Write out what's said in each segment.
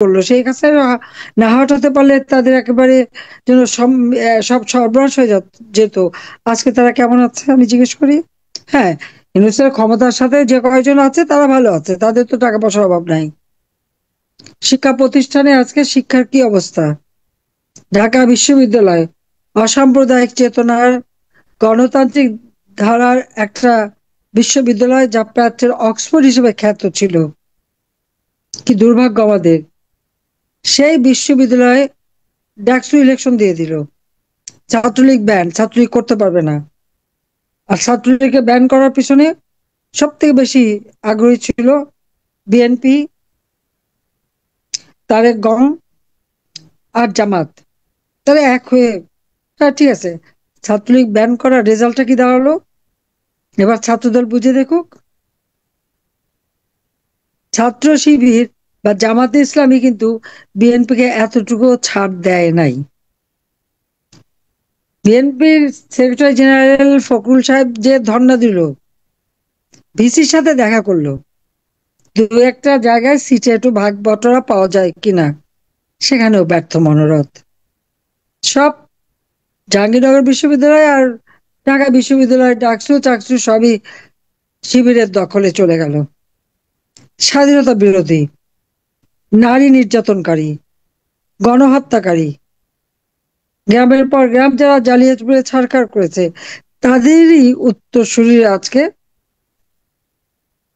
করলো, সেই কাজটা না হটাতে পারলে তাদের একেবারে যেন সব সর্বনাশ হয়ে যেত। আজকে তারা কেমন আছে আমি জিজ্ঞেস করি? হ্যাঁ, ইউনূসের ক্ষমতার সাথে যে কয়জন আছে তারা ভালো আছে, তাদের তো টাকা পয়সার অভাব নাই। শিক্ষা প্রতিষ্ঠানে আজকে শিক্ষার কি অবস্থা? ঢাকা বিশ্ববিদ্যালয় অসাম্প্রদায়িক চেতনার, গণতান্ত্রিক ধারার একটা বিশ্ববিদ্যালয়, যা প্রাচ্যের অক্সফোর্ড হিসেবে খ্যাত ছিল। কি দুর্ভাগ্য আমাদের! সেই বিশ্ববিদ্যালয়ে ডাকসু ইলেকশন দিয়ে দিল। ছাত্রলীগ ব্যান, ছাত্রলীগ করতে পারবে না। আর ছাত্রলীগকে ব্যান করার পিছনে সব থেকে বেশি আগ্রহী ছিল বিএনপি, তারেক গং আর জামাত। তারা এক হয়ে, হ্যাঁ ঠিক আছে, ছাত্রলীগ ব্যান করার রেজাল্টটা কি দাঁড়ালো? এবার ছাত্রদল বুঝে দেখুক। ছাত্র শিবির বা জামাতে ইসলামী কিন্তু বিএনপিকে এতটুকু ছাড় দেয় নাই। বিএনপির সেক্রেটারি জেনারেল ফখরুল সাহেব যে ধর্ণা দিল, ভিসির সাথে দেখা করলো, দু একটা জায়গায় সিটে একটু ভাগ বটরা পাওয়া যায় কিনা, সেখানেও ব্যর্থ মনোরথ। সব জাহাঙ্গীরনগর বিশ্ববিদ্যালয় আর ঢাকা বিশ্ববিদ্যালয়, ডাকসু চাকসু সবই শিবিরের দখলে চলে গেল। স্বাধীনতা বিরোধী, নারী নির্যাতনকারী, গণহত্যাকারী, গ্রামের পর গ্রাম যারা জালিয়াতি ছাড়খাড় করেছে, তাদেরই উত্তরসূরিরা আজকে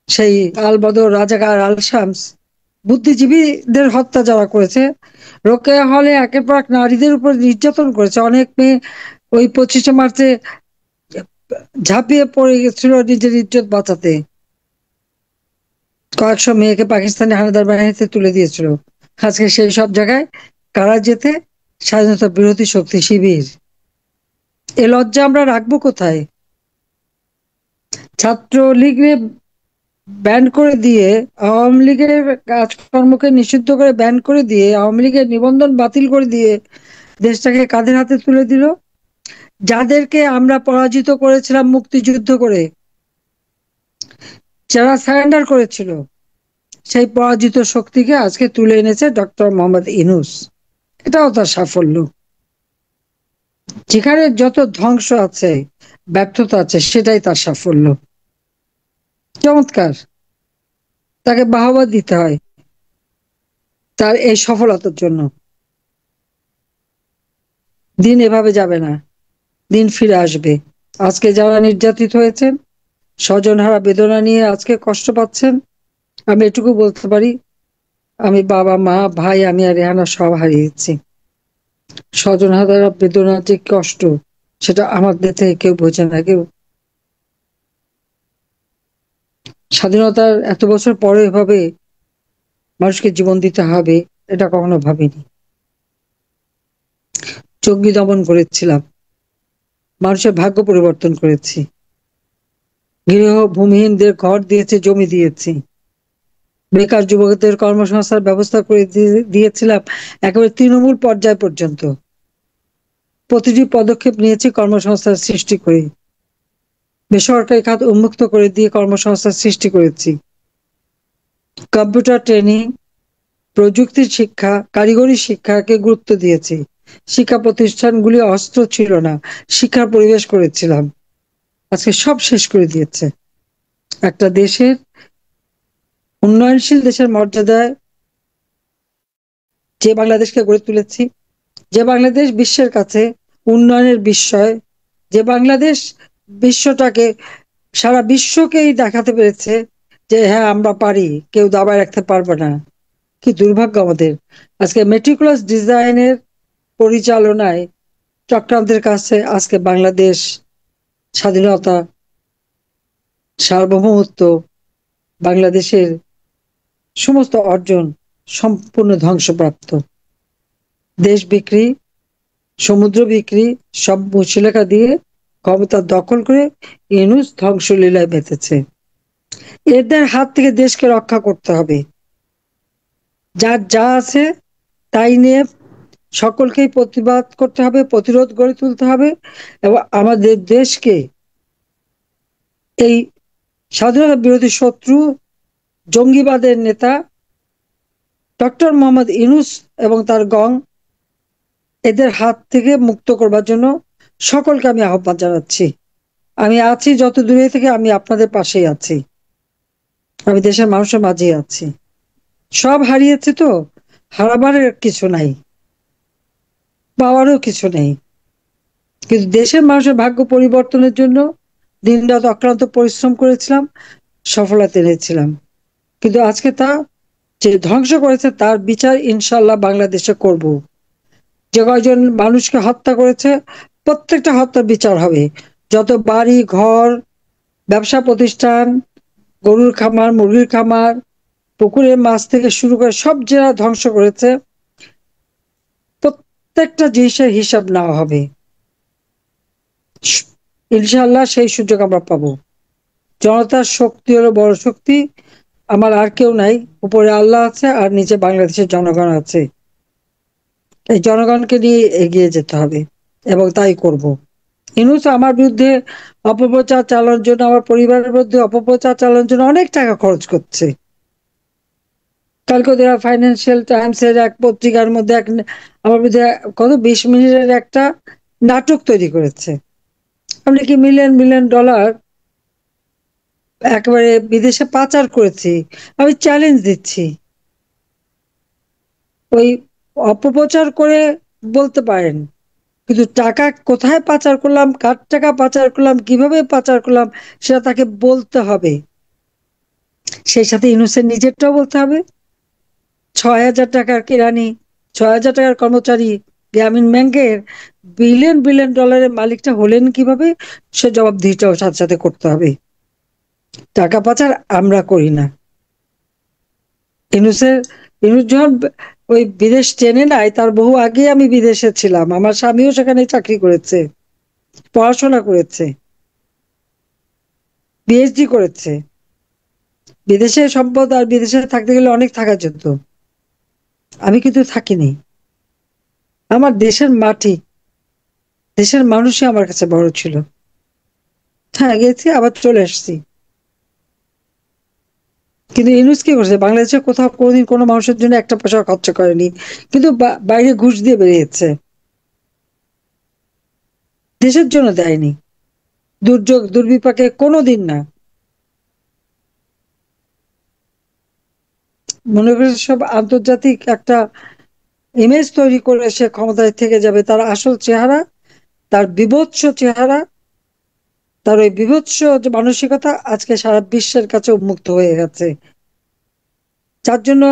সেই আল বদর, রাজাকার, আল শামস, বুদ্ধিজীবীদের হত্যা যারা করেছে, রোকেয়া হলে একের পর এক নারীদের উপর নির্যাতন করেছে। অনেক মেয়ে ওই 25শে মার্চে ঝাঁপিয়ে পড়ে গেছিল নিজের ইজ্জত বাঁচাতে, কয়েকশো মেয়েকে পাকিস্তানি হানাদার বাহিনীতে তুলে দিয়েছিল। আজকে সেই সব জায়গায় কারা যেতে? স্বাধীনতা বিরোধী শক্তি শিবির। এ লজ্জা আমরা রাখবো কোথায়? ছাত্রলীগের ব্যান করে দিয়ে, আওয়ামী লীগের কাজকর্মকে নিষিদ্ধ করে ব্যান করে দিয়ে, আওয়ামী লীগের নিবন্ধন বাতিল করে দিয়ে দেশটাকে কাদের হাতে তুলে দিল? যাদেরকে আমরা পরাজিত করেছিলাম মুক্তিযুদ্ধ করে, যারা সারেন্ডার করেছিল, সেই পরাজিত শক্তিকে আজকে তুলে এনেছে ডক্টর মোহাম্মদ ইউনূস। এটাও তার সাফল্য। যেখানে যত ধ্বংস আছে, ব্যর্থতা আছে, সেটাই তার সাফল্য। চমৎকার! তাকে বাহবা দিতে হয় তার এই সফলতার জন্য। দিন এভাবে যাবে না, দিন ফিরে আসবে। আজকে যারা নির্যাতিত হয়েছেন, স্বজনহারা বেদনা নিয়ে আজকে কষ্ট পাচ্ছেন, আমি এটুকু বলতে পারি, আমি বাবা মা ভাই, আমি আর রেহানা সব হারিয়েছি। স্বজনহারা বেদনার যে কষ্ট, সেটা আমাদের থেকে কেউ বোঝে না। কেউ স্বাধীনতার এত বছর পরে এভাবে মানুষকে জীবন দিতে হবে, এটা কখনো ভাবিনি। জঙ্গি দমন করেছিলাম, মানুষের ভাগ্য পরিবর্তন করেছি। গৃহ ভূমিহীনদের ঘর দিয়েছে, জমি দিয়েছি। বেকার যুবকদের কর্মসংস্থার ব্যবস্থা করে দিয়েছিলাম একেবারে তৃণমূল পর্যায় পর্যন্ত। প্রতিটি পদক্ষেপ নিয়েছি কর্মসংস্থান সৃষ্টি করে। বেসরকারি খাত উন্মুক্ত করে দিয়ে কর্মসংস্থান সৃষ্টি করেছি। কম্পিউটার ট্রেনিং, প্রযুক্তির শিক্ষা, কারিগরি শিক্ষাকে গুরুত্ব দিয়েছি। শিক্ষা প্রতিষ্ঠানগুলি অস্ত্র ছিল না, শিক্ষার পরিবেশ করেছিলাম। আজকে সব শেষ করে দিয়েছে। একটা দেশের, উন্নয়নশীল দেশের মর্যাদায় যে বাংলাদেশকে গড়ে তুলেছি, যে বাংলাদেশ বিশ্বের কাছে উন্নয়নের বিস্ময়, যে বাংলাদেশ বিশ্বটাকে, সারা বিশ্বকেই দেখাতে পেরেছে যে হ্যাঁ আমরা পারি, কেউ দাবায় রাখতে পারবে না। কি দুর্ভাগ্য আমাদের! আজকে মেটিকুলাস ডিজাইনের পরিচালনায় চক্রান্তের কাছে আজকে বাংলাদেশ স্বাধীনতা, সার্বভৌমত্ব, বাংলাদেশের সমস্ত অর্জন সম্পূর্ণ ধ্বংসপ্রাপ্ত। দেশ বিক্রি, সমুদ্র বিক্রি, সব মুচলেখা দিয়ে ক্ষমতা দখল করে ইউনূস ধ্বংসলীলায় মেতেছে। এদের হাত থেকে দেশকে রক্ষা করতে হবে। যার যা আছে তাই নিয়ে সকলকেই প্রতিবাদ করতে হবে, প্রতিরোধ গড়ে তুলতে হবে, এবং আমাদের দেশকে এই স্বাধীনতা বিরোধী শত্রু, জঙ্গিবাদের নেতা ডক্টর মোহাম্মদ ইউনূস এবং তার গং এদের হাত থেকে মুক্ত করবার জন্য সকলকে আমি আহ্বান জানাচ্ছি। আমি আছি, যত দূরে থেকে আমি আপনাদের পাশেই আছি। আমি দেশের মানুষের মাঝেই আছি। সব হারিয়েছে তো, হারাবার কিছু নাই, পাওয়ারও কিছু নেই, কিন্তু দেশের মানুষের ভাগ্য পরিবর্তনের জন্য দিনরাত অক্লান্ত পরিশ্রম করেছিলাম, সফলতা এনেছিলাম। কিন্তু আজকে তা যে ধ্বংস করেছে তার বিচার ইনশাল্লাহ বাংলাদেশে করব। যে কয়জন মানুষকে হত্যা করেছে প্রত্যেকটা হত্যার বিচার হবে। যত বাড়ি ঘর, ব্যবসা প্রতিষ্ঠান, গরুর খামার, মুরগির খামার, পুকুরের মাছ থেকে শুরু করে সব যারা ধ্বংস করেছে প্রত্যেকটা জিনিসের হিসাব নেওয়া হবে। ইনশাআল্লাহ সেই সুযোগ আমরা পাবো। জনতার শক্তি হলো বড় শক্তি। আমার আর কেউ নাই, উপরে আল্লাহ আছে আর নিচে বাংলাদেশের জনগণ আছে। এই জনগণকে নিয়ে এগিয়ে যেতে হবে এবং তাই করব। ইউনূস আমার বিরুদ্ধে অপপ্রচার চালানোর জন্য, আমার পরিবারের বিরুদ্ধে অপপ্রচার চালানোর জন্য অনেক টাকা খরচ করছে। কালকে ওদের ফাইন্যান্সিয়াল টাইমস এর এক পত্রিকার মধ্যে আমার বিরুদ্ধে কত 20 মিনিটের একটা নাটক তৈরি করেছে। আমি কি মিলিয়ন মিলিয়ন ডলার একেবারে বিদেশে পাচার করেছি। আমি চ্যালেঞ্জ দিচ্ছি, ওই অপপ্রচার করে বলতে পারেন, কিন্তু টাকা কোথায় পাচার করলাম, কার টাকা পাচার করলাম, কিভাবে পাচার করলাম সেটা তাকে বলতে হবে। সেই সাথে ইউনূসের নিজেরটাও বলতে হবে। 6,000 টাকার কেরানি, 6,000 টাকার কর্মচারী, গ্রামীণ ব্যাংকের বিলিয়ন বিলিয়ন ডলারের মালিকটা হলেন কিভাবে, সে জবাবদিহিটাও সাথে সাথে করতে হবে। টাকা পাচার আমরা করি না। ইউনূসের ইউনূস যখন ওই বিদেশ টেনে নাই, তার বহু আগে আমি বিদেশে ছিলাম, আমার স্বামীও সেখানে চাকরি করেছে, পড়াশোনা করেছে, পিএইচডি করেছে। বিদেশের সম্পদ আর বিদেশে থাকতে গেলে অনেক থাকা যেত, আমি কিন্তু থাকিনি। আমার দেশের মাটি, দেশের মানুষই আমার কাছে বড় ছিল। হ্যাঁ, গেছি, আবার চলে আসছি। কিন্তু ইউনূস কি করছে, বাংলাদেশে কোথাও কোনোদিন কোনো মানুষের জন্য একটা পয়সা খরচ করেনি, কিন্তু বাইরে ঘুষ দিয়ে বেরিয়েছে, দেশের জন্য দেয়নি। দুর্যোগ দুর্বিপাকে কোনোদিন না। মনে করে সব আন্তর্জাতিক একটা ইমেজ তৈরি করে সে ক্ষমতায় থেকে যাবে, তার আসল চেহারা, তার বিভৎস চেহারা, তার ওই বিভৎস যে মানসিকতা আজকে সারা বিশ্বের কাছে উন্মুক্ত হয়ে গেছে। যার জন্য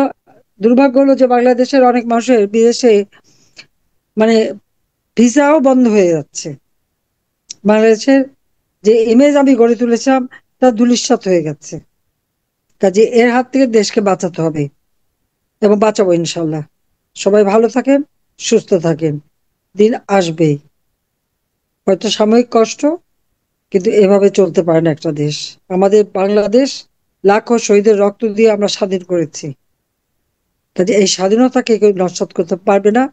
দুর্ভাগ্য হলো যে বাংলাদেশের অনেক মানুষের বিদেশে মানে ভিসাও বন্ধ হয়ে যাচ্ছে। বাংলাদেশের যে ইমেজ আমি গড়ে তুলেছিলাম তা ধূলিসাৎ হয়ে গেছে। কাজে এর হাত থেকে দেশকে বাঁচাতে হবে এবং বাঁচাবো ইনশাল্লাহ। সবাই ভালো থাকেন, সুস্থ থাকেন। দিন আসবেই, হয়তো সাময়িক কষ্ট, কিন্তু এভাবে চলতে পারে না একটা দেশ। আমাদের বাংলাদেশ লাখো শহীদের রক্ত দিয়ে আমরা স্বাধীন করেছি। কাজে এই স্বাধীনতাকে কেউ নস্যাৎ করতে পারবে না।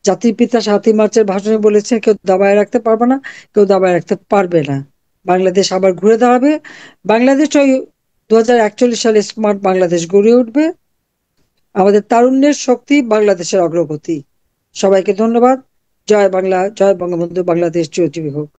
জাতির পিতা ৭ই মার্চের ভাষণে বলেছে, কেউ দাবায় রাখতে পারবে না, কেউ দাবায় রাখতে পারবে না। বাংলাদেশ আবার ঘুরে দাঁড়াবে। বাংলাদেশ ওই 2041 সালে স্মার্ট বাংলাদেশ গড়ে উঠবে। আমাদের তারুণ্যের শক্তি বাংলাদেশের অগ্রগতি। সবাইকে ধন্যবাদ। জয় বাংলা, জয় বঙ্গবন্ধু, বাংলাদেশ চিরজীবী হোক।